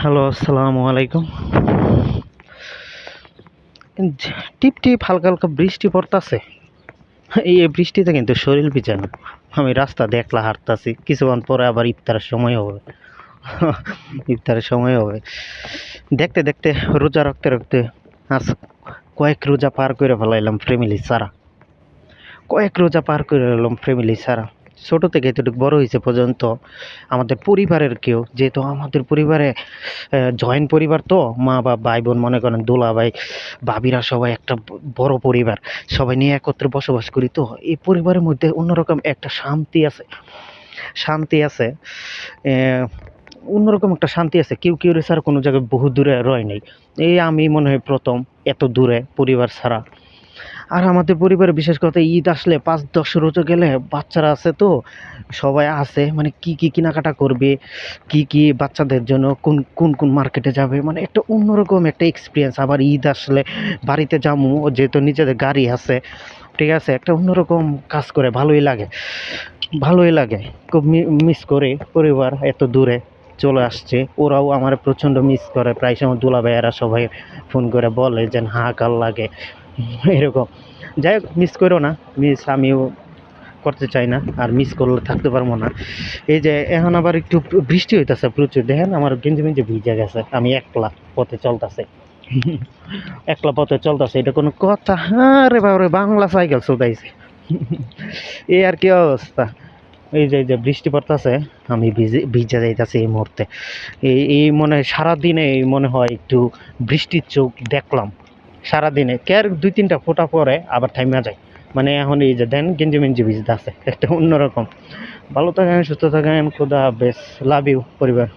Hello, আসসালামু আলাইকুম। টিপ টিপ হালকা হালকা বৃষ্টি পড়তাছে। এই বৃষ্টিতে কিন্তু শরীর ভিজে না। আমি রাস্তা দিয়ে একলা হাঁটতাছি, কিছুক্ষণ পরে আবার ইফতারের সময় হবে। ইফতারের সময় হবে, দেখতে দেখতে রোজা রাখতে রাখতে আজ কয়েক রোজা পার করে ফেলাইলাম ফ্যামিলি ছাড়া। কয়েক রোজা পার করে এলাম ফ্যামিলি ছাড়া। ছোট থেকে এতটুকু বড় হয়েছে পর্যন্ত আমাদের পরিবারের কেউ, যেহেতু আমাদের পরিবারে জয়েন্ট পরিবার, তো মা বা ভাই বোন, মনে করেন দোলা ভাই ভাবিরা সবাই একটা বড় পরিবার, সবাই নিয়ে একত্রে বসবাস করি। তো এই পরিবারের মধ্যে অন্যরকম একটা শান্তি আছে, শান্তি আছে। অন্যরকম একটা শান্তি আছে। কেউ কেউ ছাড়া কোনো জায়গায় বহু দূরে রয় নাই। এই আমি মনে হয় প্রথম এত দূরে পরিবার ছাড়া। আর আমাদের পরিবারে বিশেষ কথা ঈদ আসলে ৫-১০ রোজা গেলে বাচ্চারা আছে, তো সবাই আছে, মানে কি কি কেনাকাটা করবে, কি কি বাচ্চাদের জন্য কোন কোন কোন মার্কেটে যাবে, মানে একটা অন্যরকম একটা এক্সপিরিয়েন্স। আবার ঈদ আসলে বাড়িতে যাবো, যেহেতু নিজেদের গাড়ি আছে, ঠিক আছে, একটা অন্যরকম কাজ করে, ভালোই লাগে, ভালোই লাগে। খুব মিস করে পরিবার, এত দূরে চলে আসছে। ওরাও আমার প্রচণ্ড মিস করে, প্রায় সময় দুলা ভাইয়েরা সবাই ফোন করে বলে যে হাহাকার লাগে এরকম। যাই হোক, মিস করো না, মিস আমিও করতে চাই না, আর মিস করলে থাকতে পারবো না। এই যে এখন আবার একটু বৃষ্টি হইতেছে প্রচুর, দেখেন আমার গেঞ্জি মেঞ্জি ভিজে গেছে, আমি একলা পথে চলতেছে। একলা পথে চলতেছে, এটা কোনো কথা? আরে বাবা, বাংলা সাইকেল চলতেছে। এই আর কি অবস্থা। এই যে বৃষ্টি পড়তেছে, আমি ভিজে যাইতেছি এই মুহূর্তে। এই মনে হয় সারাদিনে, এই মনে হয় একটু বৃষ্টির চোখ দেখলাম সারাদিনে। কেয়ার ২-৩টা ফোঁটা পরে আবার থাইমা যায়। মানে এখন এই যে দেন গেঞ্জি মেঞ্জি ভিজতে আছে, একটা অন্যরকম। ভালো থাকেন, সুস্থ থাকেন, খোদা হাফেজ, লাভ ইউ পরিবার।